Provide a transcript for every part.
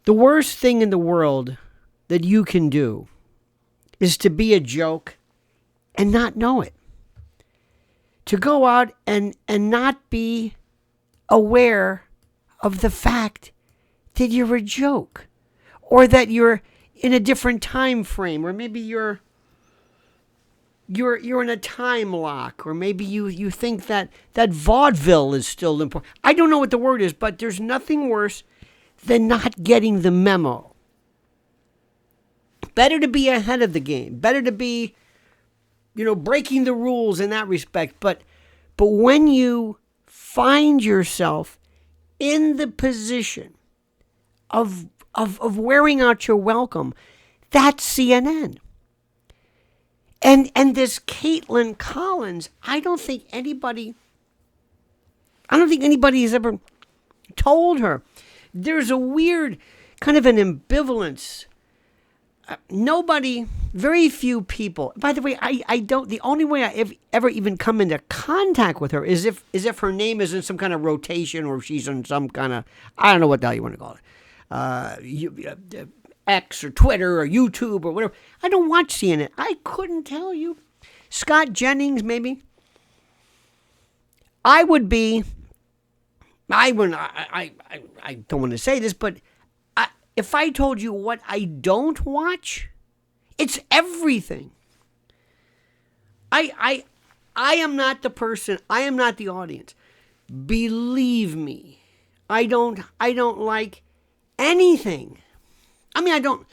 The worst thing in the world that you can do is to be a joke and not know it. To go out and not be aware of the fact that you're a joke, or that you're in a different time frame, or maybe you're in a time lock, or maybe you think that vaudeville is still important. I don't know what the word is, but there's nothing worse than not getting the memo. Better to be ahead of the game. Better to be, breaking the rules in that respect. But when you find yourself in the position of wearing out your welcome, that's CNN. And this Kaitlan Collins, I don't think anybody has ever told her. There's a weird kind of an ambivalence. Very few people. By the way, the only way I ever even come into contact with her is if her name is in some kind of rotation, or if she's in some kind of, I don't know what the hell you want to call it. X or Twitter or YouTube or whatever. I don't watch CNN. I couldn't tell you. Scott Jennings, maybe. I don't want to say this, but if I told you what I don't watch, it's everything. I am not the person. I am not the audience. Believe me, I don't like anything. I mean, I don't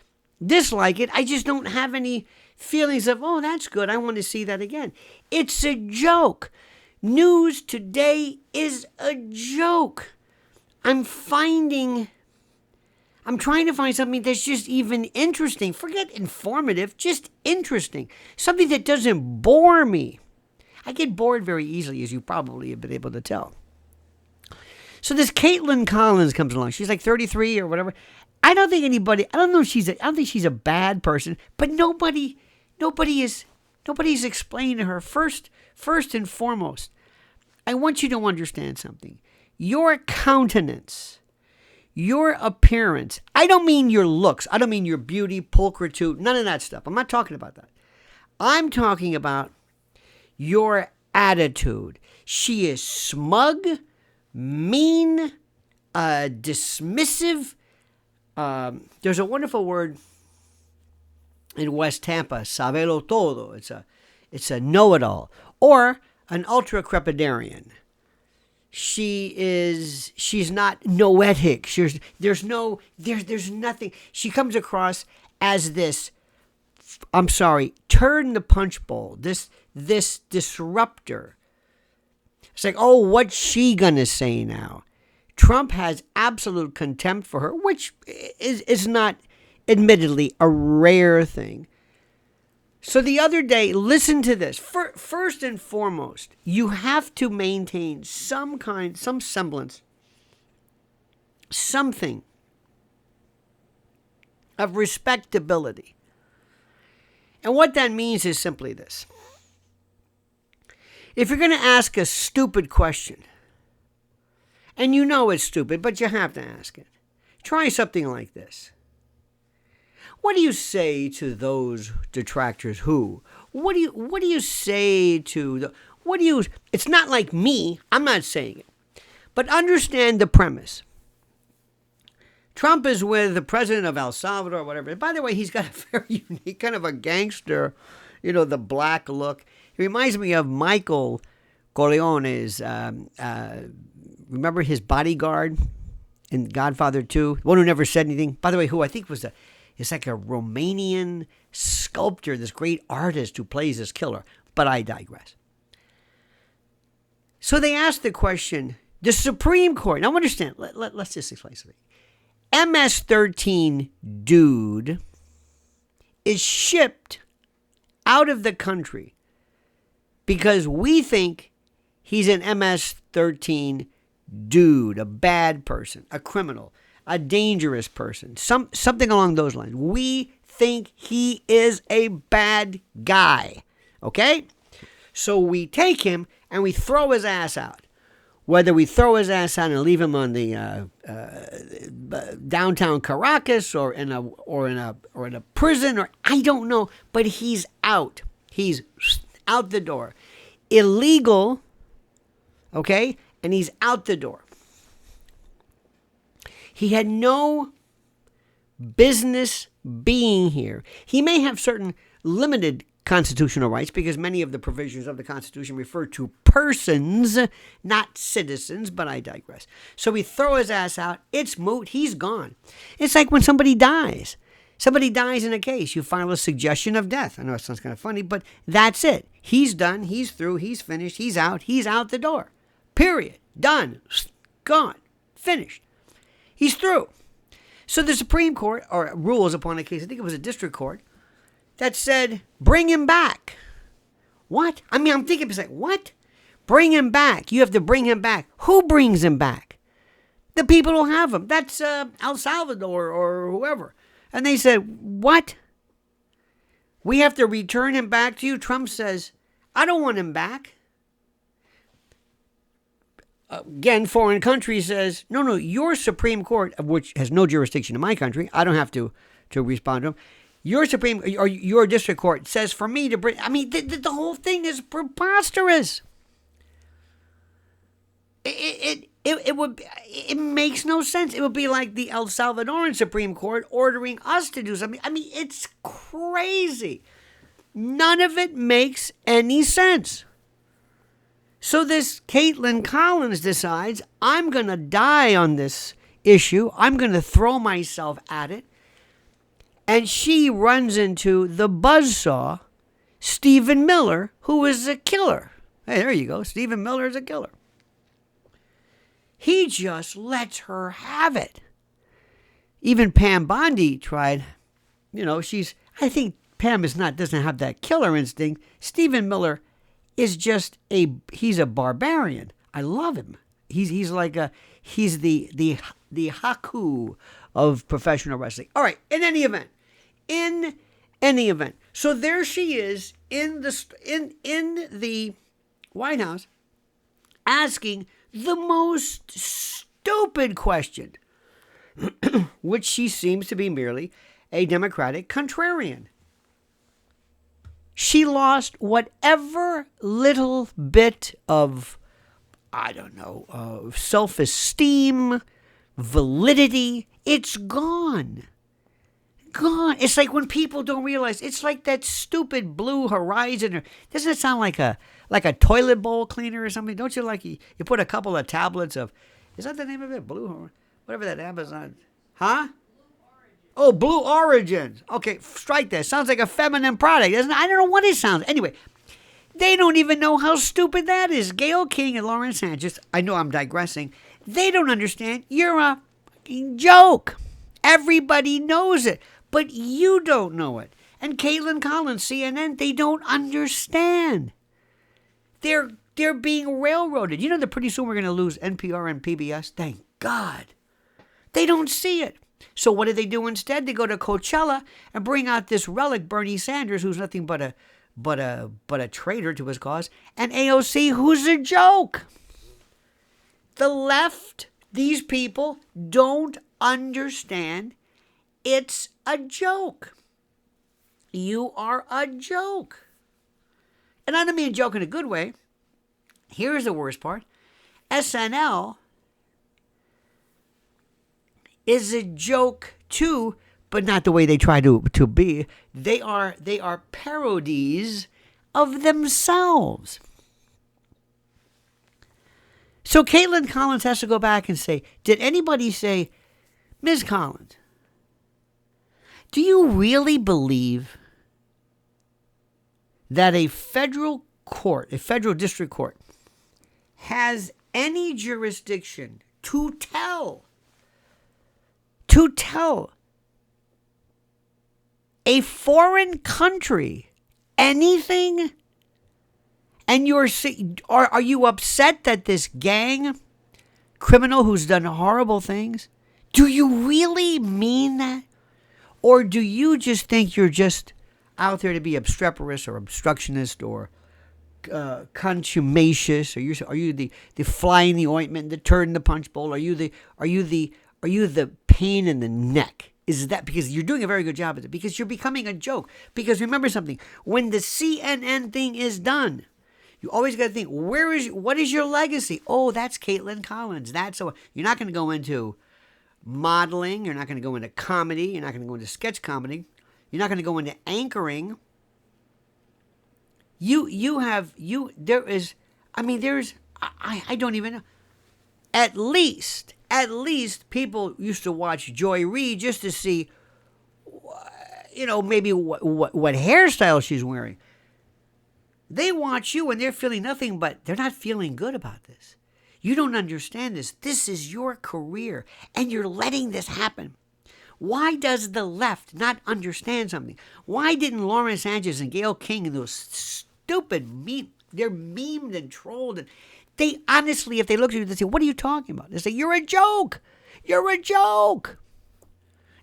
dislike it. I just don't have any feelings of, oh, that's good. I want to see that again. It's a joke. News today is a joke. I'm trying to find something that's just even interesting. Forget informative, just interesting. Something that doesn't bore me. I get bored very easily, as you probably have been able to tell. So this Kaitlan Collins comes along. She's like 33 or whatever. I don't think she's a bad person, but nobody is Nobody's explained to her. First and foremost, I want you to understand something. Your countenance, your appearance, I don't mean your looks. I don't mean your beauty, pulchritude, none of that stuff. I'm not talking about that. I'm talking about your attitude. She is smug, mean, dismissive. There's a wonderful word in West Tampa, sabelo todo. It's a know-it-all, or an ultra-crepidarian. She's not noetic. There's nothing. She comes across as this, turn the punch bowl, this disruptor. It's like, oh, what's she gonna say now? Trump has absolute contempt for her, which is not, admittedly, a rare thing. So the other day, listen to this. First and foremost, you have to maintain some semblance, something of respectability. And what that means is simply this. If you're going to ask a stupid question, and you know it's stupid, but you have to ask it, try something like this. What do you say to those detractors who? What do you say to it's not like me, I'm not saying it. But understand the premise. Trump is with the president of El Salvador or whatever. By the way, he's got a very unique kind of a gangster, the black look. He reminds me of Michael Corleone's, remember his bodyguard in Godfather 2? The one who never said anything. By the way, who I think it's like a Romanian sculptor, this great artist who plays this killer. But I digress. So they asked the question, the Supreme Court. Now understand, let's just explain something. MS-13 dude is shipped out of the country because we think he's an MS-13 dude, a bad person, a criminal, a dangerous person, something along those lines. We think he is a bad guy, okay? So we take him and we throw his ass out. whether we throw his ass out and leave him on the downtown Caracas or in a prison, or I don't know, but he's out. He's out the door. Illegal, okay? And he's out the door. He had no business being here. He may have certain limited constitutional rights because many of the provisions of the Constitution refer to persons, not citizens, but I digress. So we throw his ass out. It's moot. He's gone. It's like when somebody dies. Somebody dies in a case. You file a suggestion of death. I know it sounds kind of funny, but that's it. He's done. He's through. He's finished. He's out. He's out the door. Period. Done. Gone. Finished. He's through. So the Supreme Court, or rules upon a case, I think it was a district court, that said, bring him back. What? I mean, I'm thinking, what? Bring him back. You have to bring him back. Who brings him back? The people who have him. That's El Salvador or whoever. And they said, what? We have to return him back to you? Trump says, I don't want him back. Again, foreign country says, no, your Supreme Court, which has no jurisdiction in my country, I don't have to respond to him. Your Supreme, or your district court says for me to bring, I mean, the whole thing is preposterous. It makes no sense. It would be like the El Salvadoran Supreme Court ordering us to do something. I mean, it's crazy. None of it makes any sense. So this Caitlyn Collins decides, I'm going to die on this issue. I'm going to throw myself at it. And she runs into the buzzsaw, Stephen Miller, who is a killer. Hey, there you go. Stephen Miller is a killer. He just lets her have it. Even Pam Bondi tried. I think Pam doesn't have that killer instinct. Stephen Miller is just he's a barbarian. I love him. He's the Haku of professional wrestling. All right, in any event. So there she is in the White House asking the most stupid question, which she seems to be merely a Democratic contrarian. She lost whatever little bit of, self-esteem, validity. It's gone. Gone. It's like when people don't realize. It's like that stupid Blue Horizon. Doesn't it sound like a toilet bowl cleaner or something? Don't you like you put a couple of tablets of, is that the name of it? Blue Horizon? Whatever that Amazon. Huh? Oh, Blue Origins. Okay, strike that. Sounds like a feminine product, doesn't it? I don't know what it sounds. Anyway, they don't even know how stupid that is. Gayle King and Lauren Sanchez, I know I'm digressing. They don't understand. You're a fucking joke. Everybody knows it, but you don't know it. And Caitlyn Collins, CNN, they don't understand. They're being railroaded. You know that pretty soon we're going to lose NPR and PBS? Thank God. They don't see it. So what do they do instead? They go to Coachella and bring out this relic, Bernie Sanders, who's nothing but a traitor to his cause, and AOC, who's a joke. The left, these people don't understand. It's a joke. You are a joke. And I don't mean a joke in a good way. Here's the worst part. SNL is a joke too, but not the way they try to be. They are parodies of themselves. So Caitlyn Collins has to go back and say, did anybody say, Ms. Collins, do you really believe that a federal district court, has any jurisdiction to tell a foreign country anything? And are you upset that this gang criminal who's done horrible things, do you really mean that? Or do you just think you're just out there to be obstreperous or obstructionist or contumacious? Are you the fly in the ointment, the turd in the punch bowl? Are you the pain in the neck? Is that because you're doing a very good job at it? Because you're becoming a joke. Because remember something: when the CNN thing is done, you always got to think, what is your legacy? Oh, that's Caitlin Collins. You're not going to go into modeling. You're not going to go into comedy. You're not going to go into sketch comedy. You're not going to go into anchoring. I don't even know. At least people used to watch Joy Reid just to see, maybe what hairstyle she's wearing. They watch you and they're feeling nothing, but they're not feeling good about this. You don't understand this. This is your career, and you're letting this happen. Why does the left not understand something? Why didn't Lauren Sanchez and Gayle King and those stupid they're memed and trolled, and they honestly, if they look at you, they say, "What are you talking about?" They say, "You're a joke. You're a joke."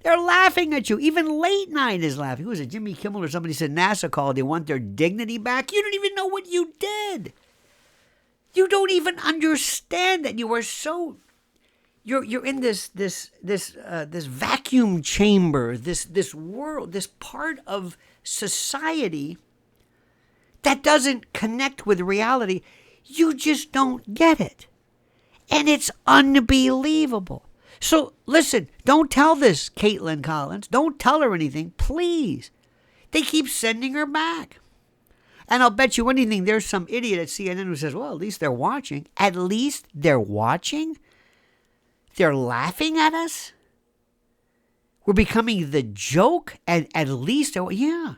They're laughing at you. Even late night is laughing. Who was it? Jimmy Kimmel or somebody said NASA called. They want their dignity back. You don't even know what you did. You don't even understand that you are so. You're in this vacuum chamber. This world. This part of society that doesn't connect with reality. You just don't get it, and it's unbelievable. So listen, don't tell this Caitlin Collins. Don't tell her anything, please. They keep sending her back. And I'll bet you anything there's some idiot at CNN who says, well, at least they're watching. At least they're watching? They're laughing at us? We're becoming the joke? And at least, yeah.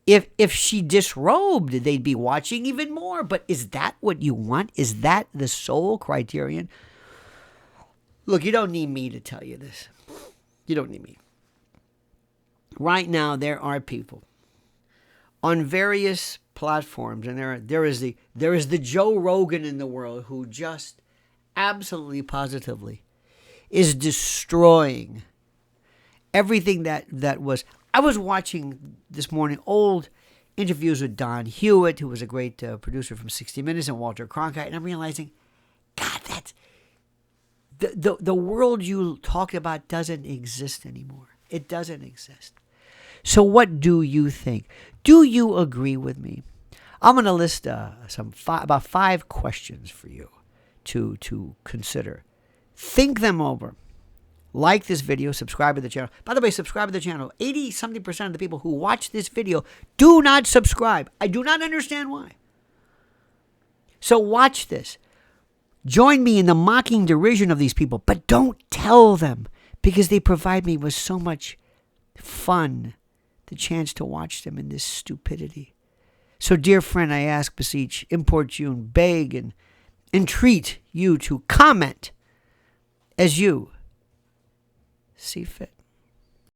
If she disrobed, they'd be watching even more. But is that what you want? Is that the sole criterion? Look, you don't need me to tell you this. You don't need me. Right now, there are people on various platforms, and there is the Joe Rogan in the world who just absolutely positively is destroying everything that was. I was watching this morning old interviews with Don Hewitt, who was a great producer from 60 Minutes, and Walter Cronkite, and I'm realizing, God, that's the world you talked about doesn't exist anymore. It doesn't exist. So what do you think? Do you agree with me? I'm going to list about 5 questions for you to consider. Think them over. Like this video, subscribe to the channel. By the way, subscribe to the channel. 80-something% of the people who watch this video do not subscribe. I do not understand why. So watch this. Join me in the mocking derision of these people, but don't tell them, because they provide me with so much fun, the chance to watch them in this stupidity. So, dear friend, I ask, beseech, import you, and beg, and entreat you to comment as you see fit.